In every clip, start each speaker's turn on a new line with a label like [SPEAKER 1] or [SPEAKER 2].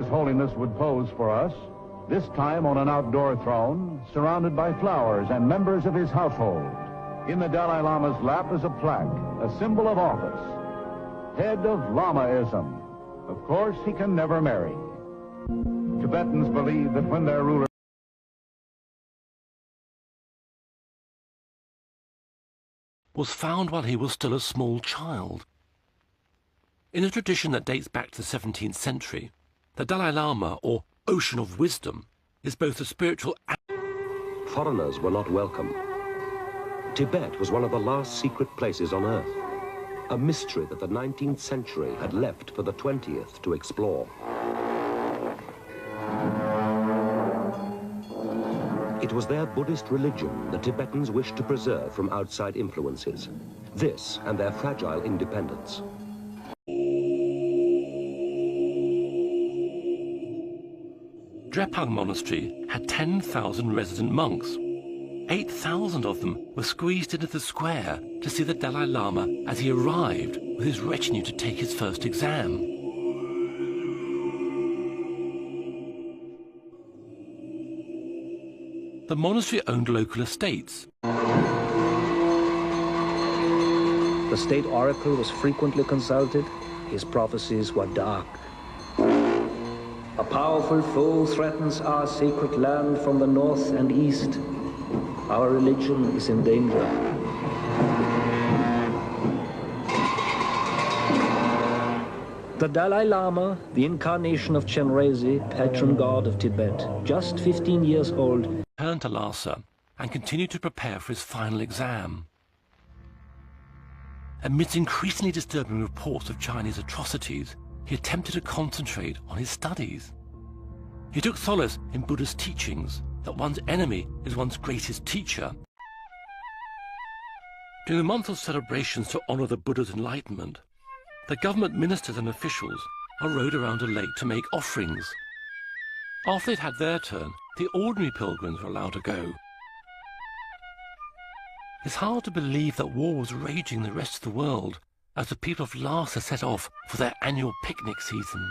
[SPEAKER 1] Holiness would pose for us, this time on an outdoor throne, surrounded by flowers and members of his household. In the Dalai Lama's lap is a plaque, a symbol of office. Head of Lamaism. Of course, he can never marry. Tibetans believe that when their ruler
[SPEAKER 2] was found while he was still a small child. In a tradition that dates back to the 17th century, the Dalai Lama, or Ocean of Wisdom, is both a spiritual and...
[SPEAKER 3] Foreigners were not welcome. Tibet was one of the last secret places on Earth, a mystery that the 19th century had left for the 20th to explore. It was their Buddhist religion the Tibetans wished to preserve from outside influences. This and their fragile independence.
[SPEAKER 2] Drepung Monastery had 10,000 resident monks. 8,000 of them were squeezed into the square to see the Dalai Lama as he arrived with his retinue to take his first exam. The monastery owned local estates.
[SPEAKER 4] The state oracle was frequently consulted. His prophecies were dark. A powerful foe threatens our sacred land from the north and east. Our religion is in danger. The Dalai Lama, the incarnation of Chenrezig, patron god of Tibet, just 15 years old,
[SPEAKER 2] turned to Lhasa and continued to prepare for his final exam. Amidst increasingly disturbing reports of Chinese atrocities, he attempted to concentrate on his studies. He took solace in Buddha's teachings that one's enemy is one's greatest teacher. During the month of celebrations to honor the Buddha's enlightenment, the government ministers and officials are rowed around a lake to make offerings. After they'd had their turn, the ordinary pilgrims were allowed to go. It's hard to believe that war was raging in the rest of the world as the people of Lhasa set off for their annual picnic season.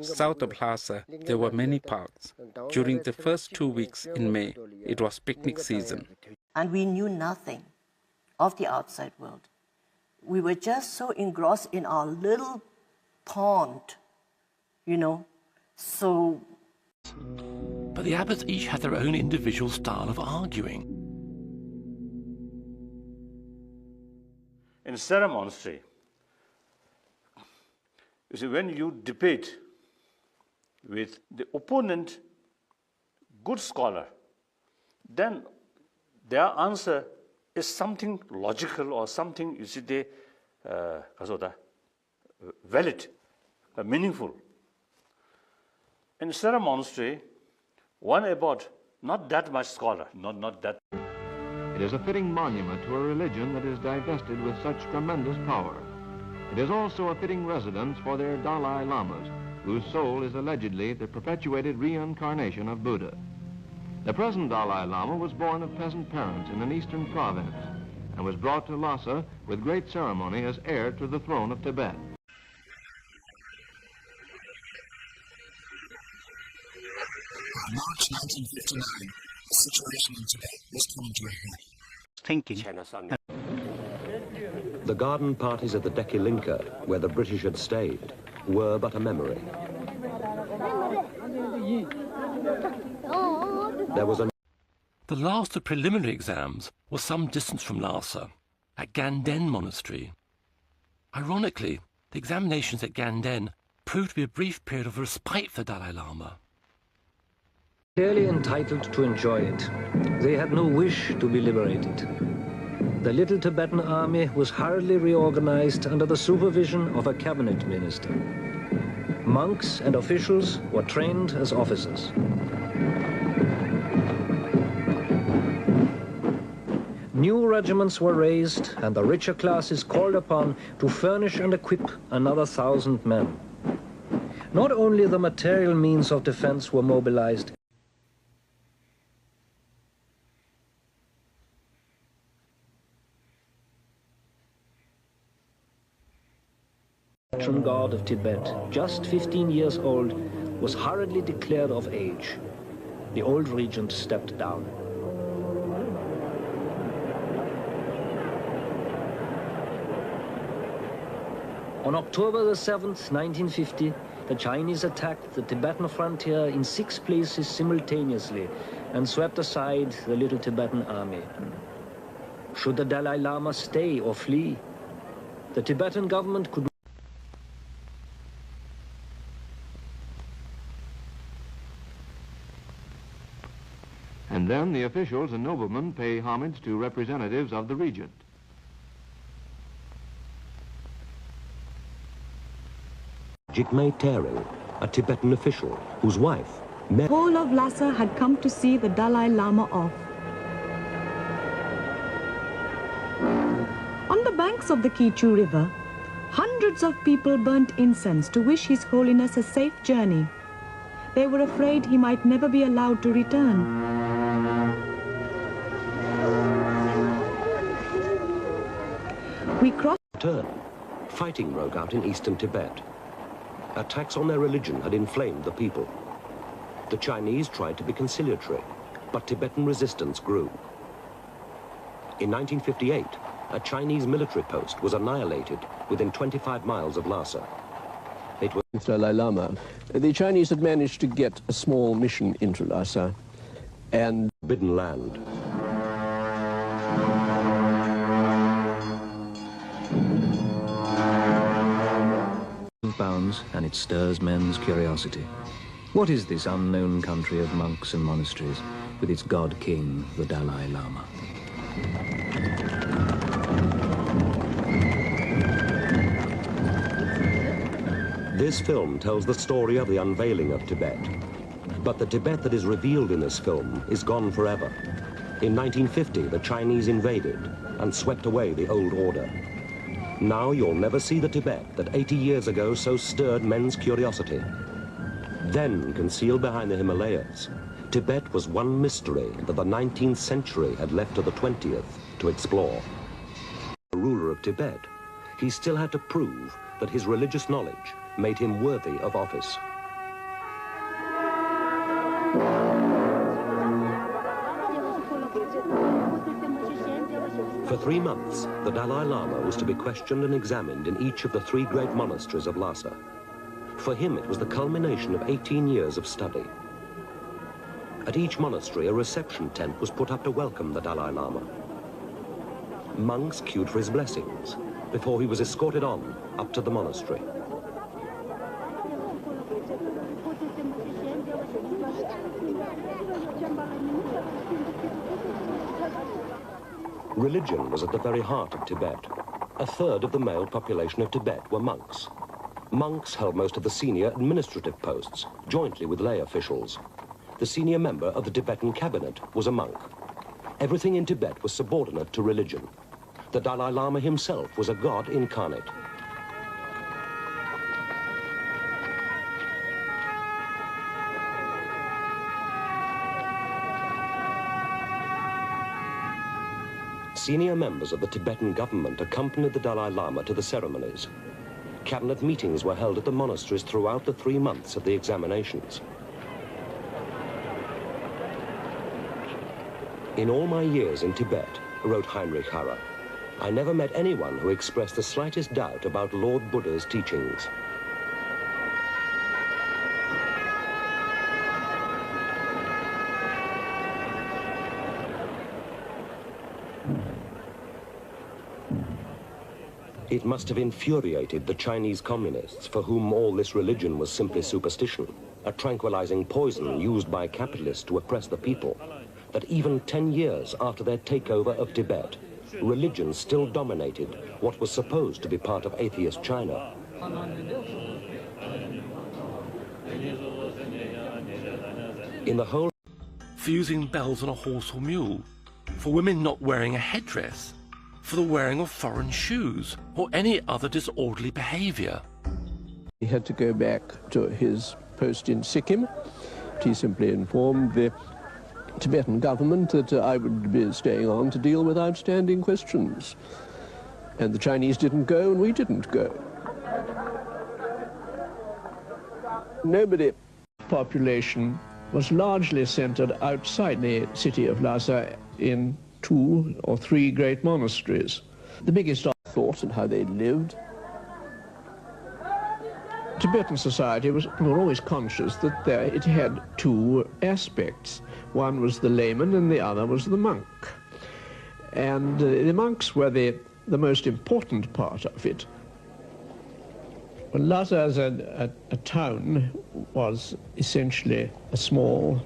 [SPEAKER 5] South of Lhasa, there were many parks. During the first 2 weeks in May, it was picnic season.
[SPEAKER 6] And we knew nothing of the outside world. We were just so engrossed in our little pond, you know, so...
[SPEAKER 2] But the abbots each had their own individual style of arguing.
[SPEAKER 7] In Sera Monastery, you see, when you debate with the opponent, good scholar, then their answer is something logical or something, you see, they, valid, meaningful. In Sera Monastery, one abbot, not that much scholar, not that.
[SPEAKER 1] It is a fitting monument to a religion that is divested with such tremendous power. It is also a fitting residence for their Dalai Lamas, whose soul is allegedly the perpetuated reincarnation of Buddha. The present Dalai Lama was born of peasant parents in an eastern province and was brought to Lhasa with great ceremony as heir to the throne of Tibet.
[SPEAKER 8] On March 1959, the situation in Tibet was coming to a head.
[SPEAKER 9] Thinking.
[SPEAKER 3] The garden parties at the Dekilinka, where the British had stayed, were but a memory. There was
[SPEAKER 2] The last of preliminary exams was some distance from Lhasa, at Ganden Monastery. Ironically, the examinations at Ganden proved to be a brief period of respite for the Dalai Lama.
[SPEAKER 4] clearly entitled to enjoy it. They had no wish to be liberated. The little Tibetan army was hurriedly reorganized under the supervision of a cabinet minister. Monks and officials were trained as officers. New regiments were raised and the richer classes called upon to furnish and equip another 1,000 men. Not only the material means of defense were mobilized, patron god of Tibet, just 15 years old, was hurriedly declared of age. The old regent stepped down. On October the 7th, 1950, the Chinese attacked the Tibetan frontier in 6 places simultaneously and swept aside the little Tibetan army. Should the Dalai Lama stay or flee? The Tibetan government could...
[SPEAKER 1] And then the officials and noblemen pay homage to representatives of the regent.
[SPEAKER 3] Jigme Tering, a Tibetan official whose wife,
[SPEAKER 10] The whole of Lhasa had come to see the Dalai Lama off. On the banks of the Kichu River, hundreds of people burnt incense to wish His Holiness a safe journey. They were afraid he might never be allowed to return. We crossed...
[SPEAKER 3] Fighting broke out in eastern Tibet. Attacks on their religion had inflamed the people. The Chinese tried to be conciliatory, but Tibetan resistance grew. In 1958, a Chinese military post was annihilated within 25 miles of Lhasa. It was
[SPEAKER 11] Dalai Lama. The Chinese had managed to get a small mission into Lhasa and
[SPEAKER 3] forbidden land.
[SPEAKER 4] Bounds, and it stirs men's curiosity. What is this unknown country of monks and monasteries with its god-king, the Dalai Lama?
[SPEAKER 3] This film tells the story of the unveiling of Tibet. But the Tibet that is revealed in this film is gone forever. In 1950, the Chinese invaded and swept away the old order. Now you'll never see the Tibet that 80 years ago so stirred men's curiosity. Then, concealed behind the Himalayas, Tibet was one mystery that the 19th century had left to the 20th to explore. The ruler of Tibet, he still had to prove that his religious knowledge made him worthy of office. For 3 months, the Dalai Lama was to be questioned and examined in each of the 3 great monasteries of Lhasa. For him, it was the culmination of 18 years of study. At each monastery, a reception tent was put up to welcome the Dalai Lama. Monks queued for his blessings before he was escorted on up to the monastery. Religion was at the very heart of Tibet. A third of the male population of Tibet were monks. Monks held most of the senior administrative posts, jointly with lay officials. The senior member of the Tibetan cabinet was a monk. Everything in Tibet was subordinate to religion. The Dalai Lama himself was a god incarnate. Senior members of the Tibetan government accompanied the Dalai Lama to the ceremonies. Cabinet meetings were held at the monasteries throughout the 3 months of the examinations. In all my years in Tibet, wrote Heinrich Harrer, I never met anyone who expressed the slightest doubt about Lord Buddha's teachings. It must have infuriated the Chinese communists, for whom all this religion was simply superstition, a tranquilizing poison used by capitalists to oppress the people, that even 10 years after their takeover of Tibet, religion still dominated what was supposed to be part of atheist China. In the whole...
[SPEAKER 2] For using bells on a horse or mule, for women not wearing a headdress, for the wearing of foreign shoes, or any other disorderly behaviour.
[SPEAKER 11] He had to go back to his post in Sikkim. He simply informed the Tibetan government that I would be staying on to deal with outstanding questions. And the Chinese didn't go, and we didn't go. Nobody. Population was largely centered outside the city of Lhasa in 2 or 3 great monasteries. The biggest thought and how they lived. Tibetan society were always conscious that it had 2 aspects. One was the layman and the other was the monk. And the monks were the most important part of it. Well, Lhasa as a town was essentially a small